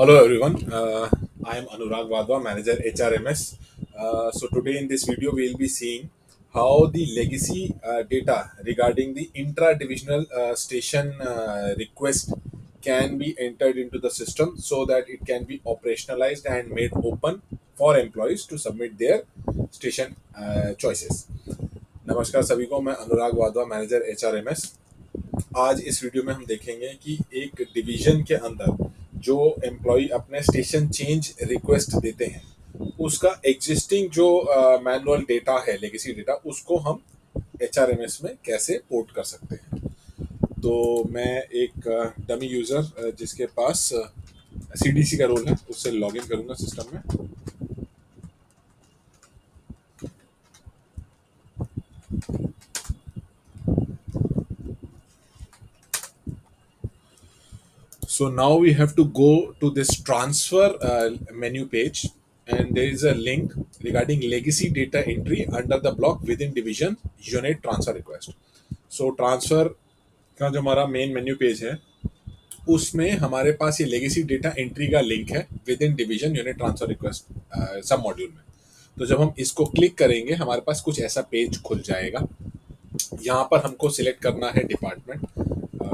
Hello everyone, I am Anurag Vadwa, Manager HRMS. So today in this video we will be seeing how the legacy data regarding the intra-divisional station request can be entered into the system so that it can be operationalized and made open for employees to submit their station choices. नमस्कार सभी को, मैं अनुराग Wadhwa, manager HRMS। आज इस video में हम देखेंगे कि एक डिवीजन के अंदर जो एम्प्लॉय अपने स्टेशन चेंज रिक्वेस्ट देते हैं उसका एग्जिस्टिंग जो मैनुअल डेटा है, लेगेसी डेटा, उसको हम एचआरएमएस में कैसे पोर्ट कर सकते हैं। तो मैं एक डमी यूजर जिसके पास सीडीसी का रोल है उससे लॉगिन करूंगा सिस्टम में। So now we have to go to this transfer menu page, and there is a link regarding legacy data entry under the block within division unit transfer request. So transfer का जो हमारा main menu page है उसमें हमारे पास ये legacy data entry का link है with in division unit transfer request सब मॉड्यूल में। तो जब हम इसको क्लिक करेंगे हमारे पास कुछ ऐसा पेज खुल जाएगा। यहाँ पर हमको सिलेक्ट करना है डिपार्टमेंट।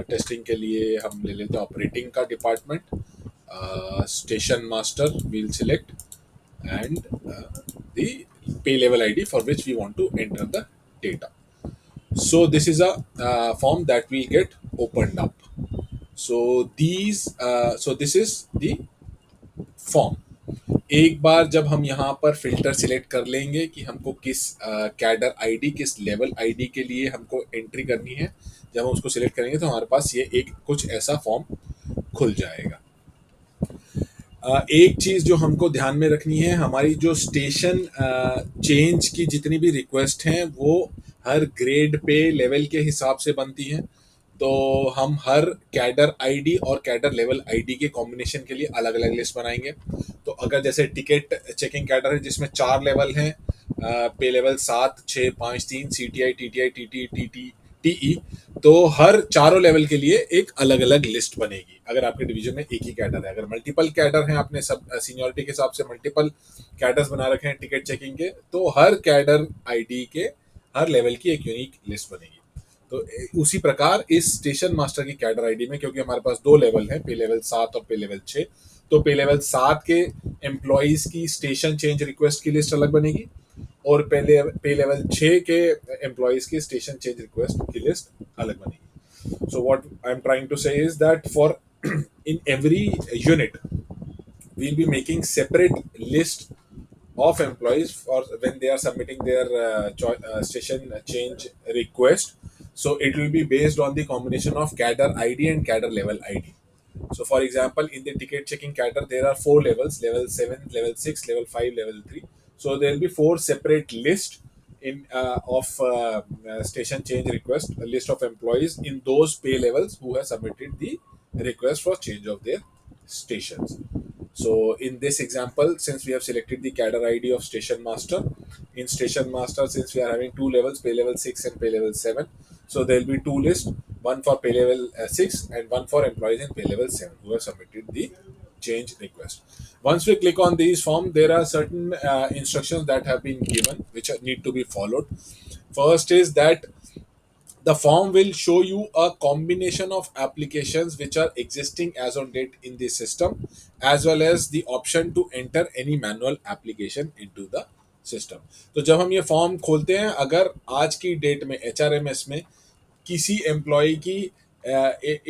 टेस्टिंग के लिए हम ले लेते हैं ऑपरेटिंग का department. Station master will select and the pay level ID for which we want to enter the data. So this is a form that will get opened up. So this is the form. एक बार जब हम यहाँ पर filter select कर लेंगे कि हमको किस कैडर आईडी, किस लेवल आईडी के लिए हमको एंट्री करनी है, जब हम उसको सिलेक्ट करेंगे तो हमारे पास ये एक कुछ ऐसा फॉर्म खुल जाएगा। एक चीज़ जो हमको ध्यान में रखनी है, हमारी जो स्टेशन चेंज की जितनी भी रिक्वेस्ट हैं वो हर ग्रेड पे लेवल के हिसाब से बनती हैं। तो हम हर कैडर आईडी और कैडर लेवल आईडी के कॉम्बिनेशन के लिए अलग अलग लिस्ट बनाएंगे। तो अगर जैसे टिकट चेकिंग कैडर है जिसमें 4 लेवल हैं, पे level 7, 6, 5, 3, CTI, TTI, TT, TE, तो हर चारों लेवल के लिए एक अलग अलग लिस्ट बनेगी अगर आपके डिवीजन में एक ही कैडर है। अगर मल्टीपल कैडर हैं, आपने सब सीनियरिटी के हिसाब से मल्टीपल कैडर्स बना रखे हैं टिकट चेकिंग के, तो हर कैडर आईडी के हर लेवल की एक यूनिक लिस्ट बनेगी। तो उसी प्रकार इस स्टेशन मास्टर की कैडर आईडी में, क्योंकि हमारे पास 2 लेवल है, पे लेवल 7 और पे लेवल 6, तो पे लेवल 7 के एम्प्लॉयज की स्टेशन चेंज रिक्वेस्ट की लिस्ट अलग बनेगी और पे लेवल 6 के एम्प्लॉयज की स्टेशन चेंज रिक्वेस्ट की लिस्ट अलग बनेगी। So what I'm trying to say is that for in every unit we'll be making separate list of employees for when they are submitting their station change request. So it will be based on the combination of cadre ID and cadre level ID. So for example, in the ticket checking cadre, there are 4 levels: level 7, level 6, level 5, level 3. So there will be 4 separate lists in of station change request, a list of employees in those pay levels who have submitted the request for change of their stations. So in this example, since we have selected the cadre ID of station master, in station master, since we are having 2 levels, pay level 6 and pay level 7, so there will be 2 lists, one for pay level 6 and one for employees in pay level 7 who have submitted the change request. Once we click on these form, there are certain instructions that have been given which need to be followed. First is that the form will show you a combination of applications which are existing as on date in the system, as well as the option to enter any manual application into the system. तो जब हम ये form खोलते हैं, अगर आज की date में HRMS में किसी एम्प्लॉय की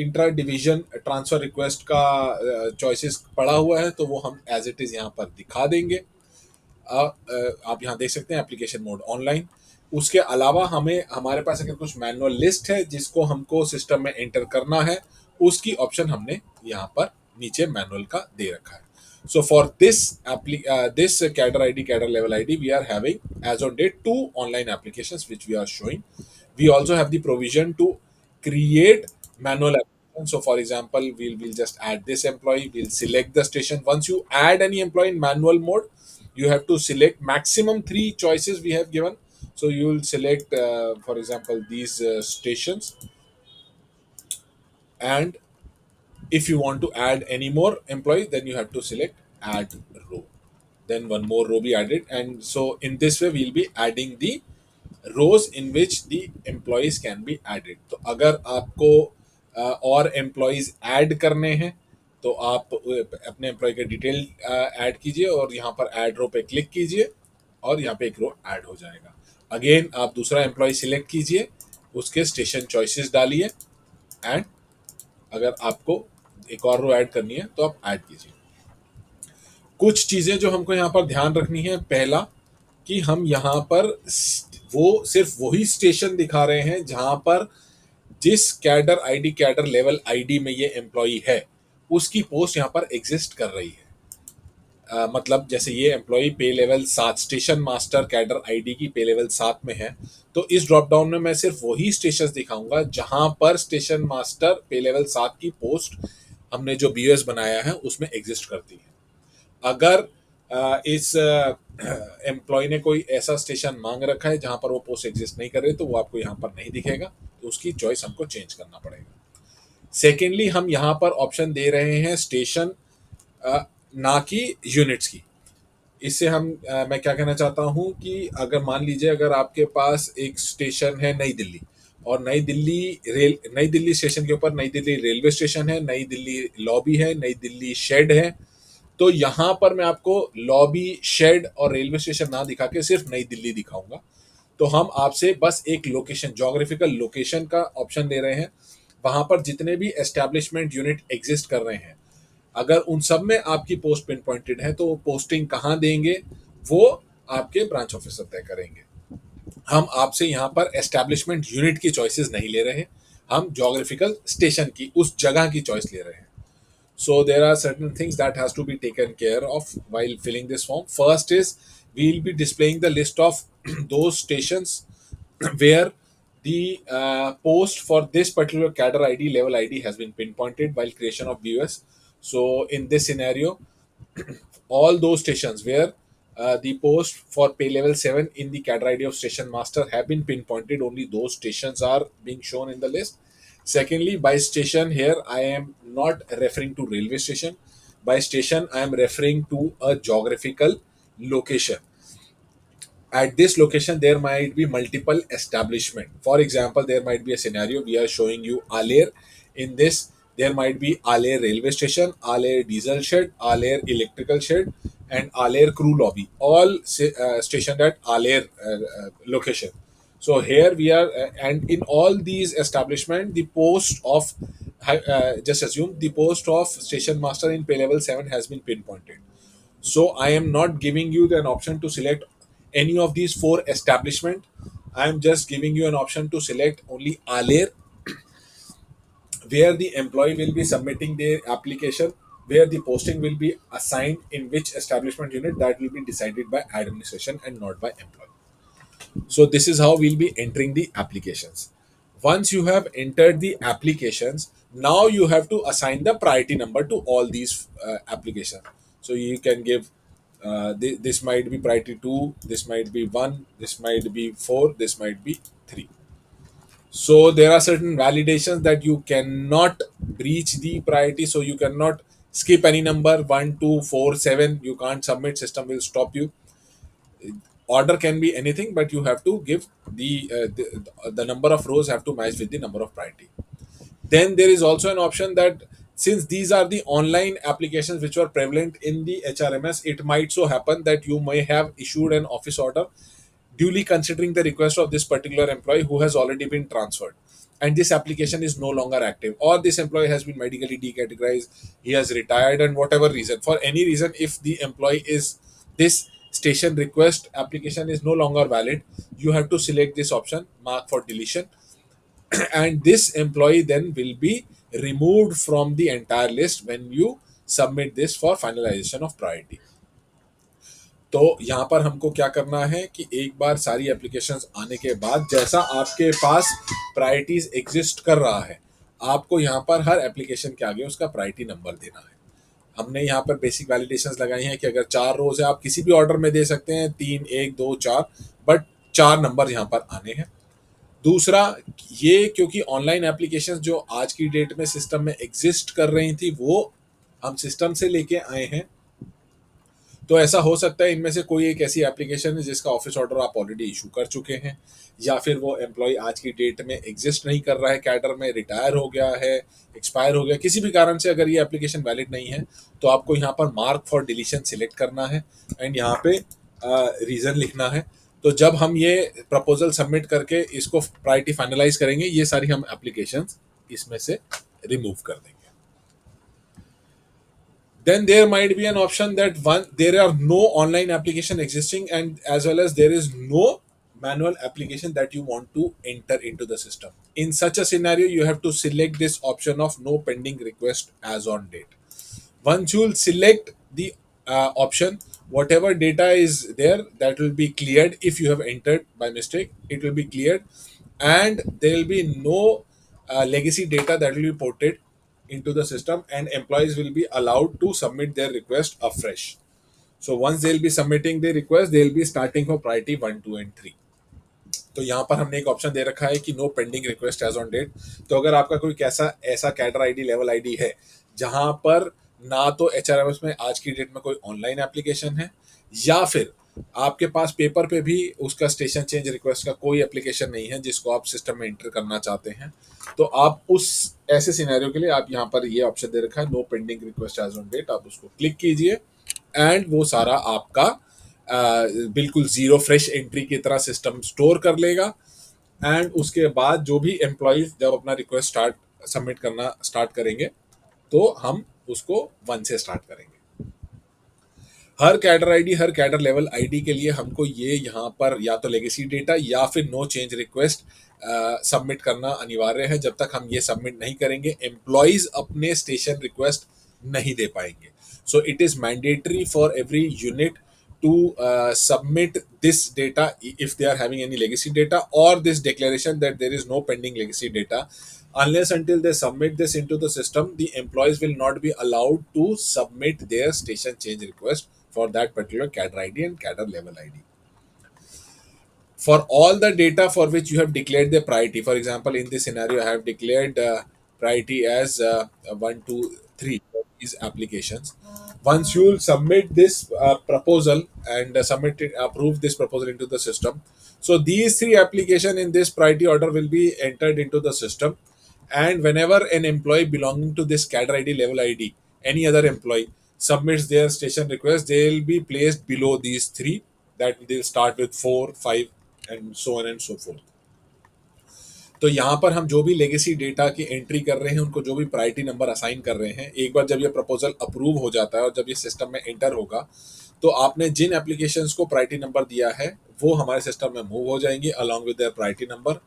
इंट्रा डिवीजन ट्रांसफर रिक्वेस्ट का चॉइसेस पड़ा हुआ है तो वो हम एज इट इज़ यहाँ पर दिखा देंगे। आप यहाँ देख सकते हैं एप्लीकेशन मोड ऑनलाइन। उसके अलावा हमें हमारे पास अगर कुछ मैनुअल लिस्ट है जिसको हमको सिस्टम में एंटर करना है, उसकी ऑप्शन हमने यहाँ पर नीचे मैनुअल का दे रखा है। So for this cadre ID, cadre level ID, we are having as on date 2 online applications which we are showing. We also have the provision to create manual applications. So for example, we'll just add this employee, we'll select the station. Once you add any employee in manual mode, you have to select maximum 3 choices we have given. So you will select for example these stations, and If you want to add any more employees, then you have to select add row. Then one more row be added, and so in this way we'll be adding the rows in which the employees can be added. तो अगर आपको और employees add करने हैं तो आप अपने employ के डिटेल ऐड कीजिए और यहाँ पर ऐड रो पे क्लिक कीजिए और यहाँ पे एक रो ऐड हो जाएगा. अगेन आप दूसरा एम्प्लॉय सिलेक्ट कीजिए, उसके स्टेशन चॉइसेस डालिए एंड अगर आपको एक और रो ऐड करनी है तो आप ऐड कीजिए. कुछ चीज़ें जो हमको यहाँ पर ध्यान रखनी है, पहला कि हम यहाँ पर वो सिर्फ वही स्टेशन दिखा रहे हैं जहाँ पर जिस cadre ID cadre level ID में ये एम्प्लॉई है उसकी पोस्ट यहाँ पर एग्जिस्ट कर रही है. मतलब जैसे ये एम्प्लॉई पे level 7 station master cadre ID की पे लेवल 7 में है, तो इस ड्रॉप डाउन में मैं सिर्फ वही स्टेशन दिखाऊंगा जहां पर स्टेशन मास्टर पे लेवल 7 की पोस्ट हमने जो बीओएस बनाया है उसमें एग्जिस्ट करती है. अगर इस एम्प्लॉय ने कोई ऐसा स्टेशन मांग रखा है जहां पर वो पोस्ट एग्जिस्ट नहीं कर रही तो वो आपको यहाँ पर नहीं दिखेगा, तो उसकी चॉइस हमको चेंज करना पड़ेगा. सेकेंडली हम यहाँ पर ऑप्शन दे रहे हैं स्टेशन ना कि यूनिट्स की. इससे मैं क्या कहना चाहता हूँ कि अगर मान लीजिए अगर आपके पास एक स्टेशन है नई दिल्ली और नई दिल्ली स्टेशन के ऊपर नई दिल्ली रेलवे स्टेशन है, नई दिल्ली लॉबी है, नई दिल्ली शेड है, तो यहाँ पर मैं आपको लॉबी शेड और रेलवे स्टेशन ना दिखा के सिर्फ नई दिल्ली दिखाऊंगा. तो हम आपसे बस एक लोकेशन जोग्राफिकल लोकेशन का ऑप्शन दे रहे हैं. वहां पर जितने भी एस्टैब्लिशमेंट यूनिट एग्जिस्ट कर रहे हैं अगर उन सब में आपकी पोस्ट पिन पॉइंटेड है तो वो पोस्टिंग कहाँ देंगे वो आपके ब्रांच ऑफिसर तय करेंगे. हम आपसे यहाँ पर एस्टैब्लिशमेंट यूनिट की चॉइसेस नहीं ले रहे, हम जोग्राफिकल स्टेशन की उस जगह की चॉइस ले रहे हैं. So there are certain things that has to be taken care of while filling this form. First is we'll be displaying the list of those stations where the post for this particular cadre ID level ID has been pinpointed while creation of BOS. So in this scenario, all those stations where the post for pay level 7 in the cadre ID of station master have been pinpointed, only those stations are being shown in the list. Secondly, by station here I am not referring to railway station. By station I am referring to a geographical location. At this location there might be multiple establishment. For example, there might be a scenario we are showing you Aler. In this there might be Aler railway station, Aler diesel shed, Aler electrical shed, and Aler crew lobby, all stationed at Aler location. So here we are, and in all these establishment, the post of just assume the post of station master in pay level 7 has been pinpointed. So I am not giving you an option to select any of these four establishment. I am just giving you an option to select only Aler, where the employee will be submitting their application, where the posting will be assigned in which establishment unit, that will be decided by administration and not by employee. So this is how we'll be entering the applications. Once you have entered the applications, now you have to assign the priority number to all these applications. So you can give this might be priority 2, this might be 1, this might be 4, this might be 3. So there are certain validations that you cannot breach the priority, so you cannot skip any number 1, 2, 4, 7. You can't submit, system will stop you. Order can be anything, but you have to give the number of rows have to match with the number of priority. Then there is also an option that since these are the online applications which were prevalent in the HRMS, it might so happen that you may have issued an office order duly considering the request of this particular employee who has already been transferred, and this application is no longer active, or this employee has been medically decategorized, he has retired, and whatever reason, for any reason, if the employee is this station request application is no longer valid, you have to select this option mark for deletion, and this employee then will be removed from the entire list when you submit this for finalization of priority. तो यहाँ पर हमको क्या करना है कि एक बार सारी एप्लीकेशंस आने के बाद जैसा आपके पास प्रायोरिटीज एग्जिस्ट कर रहा है, आपको यहाँ पर हर एप्लीकेशन के आगे उसका प्रायोरिटी नंबर देना है. हमने यहाँ पर बेसिक वैलिडेशंस लगाई हैं कि अगर 4 रोज है आप किसी भी ऑर्डर में दे सकते हैं, 3, 1, 2, 4, बट 4 नंबर यहाँ पर आने हैं. दूसरा, ये क्योंकि ऑनलाइन एप्लीकेशंस जो आज की डेट में सिस्टम में एग्जिस्ट कर रही थी वो हम सिस्टम से लेके आए हैं, तो ऐसा हो सकता है इनमें से कोई एक ऐसी एप्लीकेशन है जिसका ऑफिस ऑर्डर आप ऑलरेडी इशू कर चुके हैं, या फिर वो एम्प्लॉय आज की डेट में एग्जिस्ट नहीं कर रहा है, कैडर में रिटायर हो गया है, एक्सपायर हो गया, किसी भी कारण से अगर ये एप्लीकेशन वैलिड नहीं है तो आपको यहाँ पर मार्क फॉर डिलीशन सिलेक्ट करना है एंड यहाँ पे रीज़न लिखना है। तो जब हम ये प्रपोजल सबमिट करके इसको प्रायोरिटी फाइनलाइज करेंगे, ये सारी हम एप्लीकेशन इसमें से रिमूव कर देंगे। Then there might be an option that one, there are no online application existing, and as well as there is no manual application that you want to enter into the system. In such a scenario, you have to select this option of no pending request as on date. Once you will select the option, whatever data is there, that will be cleared. If you have entered by mistake, it will be cleared, and there will be no legacy data that will be ported into the system, and employees will be allowed to submit their request afresh. So once they'll be submitting the request, they'll be starting for priority 1, 2 and 3. तो यहाँ पर हमने एक option दे रखा है कि no pending request as on date. तो अगर आपका कोई कैसा ऐसा कैडर आईडी लेवल आईडी है जहाँ पर ना तो एचआरएमएस में आज की डेट में कोई ऑनलाइन एप्लीकेशन है, या फिर आपके पास पेपर पे भी उसका स्टेशन चेंज रिक्वेस्ट का कोई एप्लीकेशन नहीं है जिसको आप सिस्टम में एंटर करना चाहते हैं, तो आप उस ऐसे सिनेरियो के लिए आप यहाँ पर ये ऑप्शन दे रखा है no pending request as on date, आप उसको क्लिक कीजिए एंड वो सारा आपका बिल्कुल जीरो फ्रेश एंट्री की तरह सिस्टम स्टोर कर लेगा। एंड उसके बाद जो भी एम्प्लॉयज जब अपना रिक्वेस्ट स्टार्ट सबमिट करना स्टार्ट करेंगे तो हम उसको 1 से स्टार्ट करेंगे। हर कैडर आईडी, हर कैडर लेवल आईडी के लिए हमको ये यहाँ पर या तो लेगेसी डेटा या फिर नो चेंज रिक्वेस्ट सबमिट करना अनिवार्य है। जब तक हम ये सबमिट नहीं करेंगे एम्प्लॉयज अपने स्टेशन रिक्वेस्ट नहीं दे पाएंगे। So it is mandatory for every unit to submit this data if they are having any legacy data, or this declaration that there is no pending legacy data. Unless until they submit this into the system, the employees will not be allowed to submit their station change request for that particular cadre ID and cadre level ID. For all the data for which you have declared the priority, for example, in this scenario, I have declared priority as 1, 2, 3 for these applications. Once you will submit this proposal and submit it, approve this proposal into the system, so these 3 application in this priority order will be entered into the system. And whenever an employee belonging to this cadre ID level ID, any other employee submits their station request, they will be placed below these 3, that they'll start with 4, 5 and so on and so forth. तो यहाँ पर हम जो भी legacy data की entry कर रहे हैं उनको जो भी प्रायोरिटी नंबर असाइन कर रहे हैं, एक बार जब ये प्रपोजल अप्रूव हो जाता है और जब ये सिस्टम में एंटर होगा तो आपने जिन एप्लीकेशंस को प्रायोरिटी नंबर दिया है वो हमारे सिस्टम में मूव हो जाएंगी along with their priority number.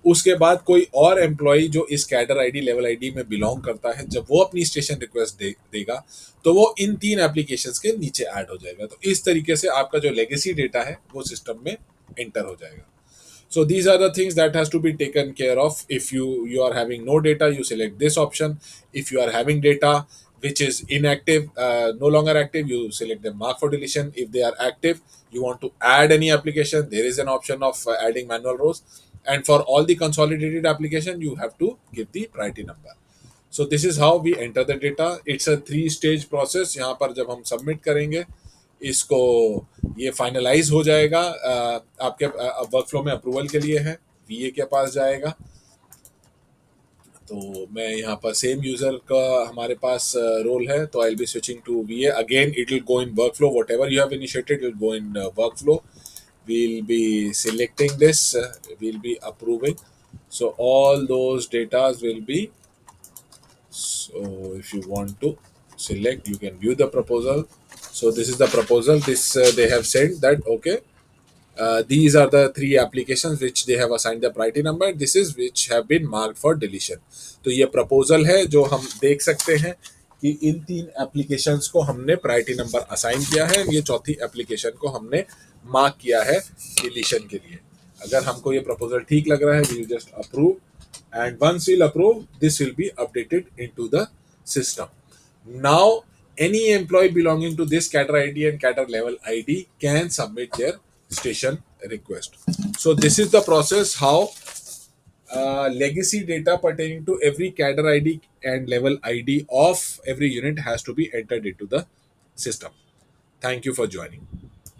उसके बाद कोई और एम्प्लॉय जो इस कैडर आईडी लेवल आईडी में बिलोंग करता है, जब वो अपनी स्टेशन रिक्वेस्ट देगा तो वो इन 3 एप्लीकेशंस के नीचे ऐड हो जाएगा। तो इस तरीके से आपका जो लेगेसी डेटा है वो सिस्टम में एंटर हो जाएगा। So these are the things that has to be taken care of. If you are having no data, you select this option. If you are having data which is inactive, no longer active, you select the mark for deletion. If they are active, you want to add any application, there is an option of adding manual rows. And for all the consolidated application, you have to give the priority number. So this is how we enter the data. It's a 3-stage process. यहाँ पर जब हम submit करेंगे इसको, ये finalise हो जाएगा, आपके वर्कफ्लो में अप्रूवल के लिए है, वीए के पास जाएगा। तो मैं यहाँ पर सेम यूज़र का हमारे पास रोल है, तो I will be switching to VA again. It will go in workflow, whatever you have initiated will go in workflow. we'll be selecting this, we'll be approving, so all those datas will be, so if you want to select you can view the proposal. So this is the proposal. This they have said that okay, these are the 3 applications which they have assigned the priority number. This is which have been marked for deletion. तो ये proposal है जो हम देख सकते हैं कि इन 3 applications को हमने प्रायोरिटी नंबर असाइन किया है, ये चौथी एप्लीकेशन को हमने मार्क किया है डिलीशन के लिए। अगर हमको ये प्रपोजल ठीक लग रहा है we just approve, and once we'll approve this will be updated into the system. Now any employee belonging to this cadre ID and cadre level ID can submit their station request. So this is the process how legacy data pertaining to every cadre ID and level ID of every unit has to be entered into the system. Thank you for joining.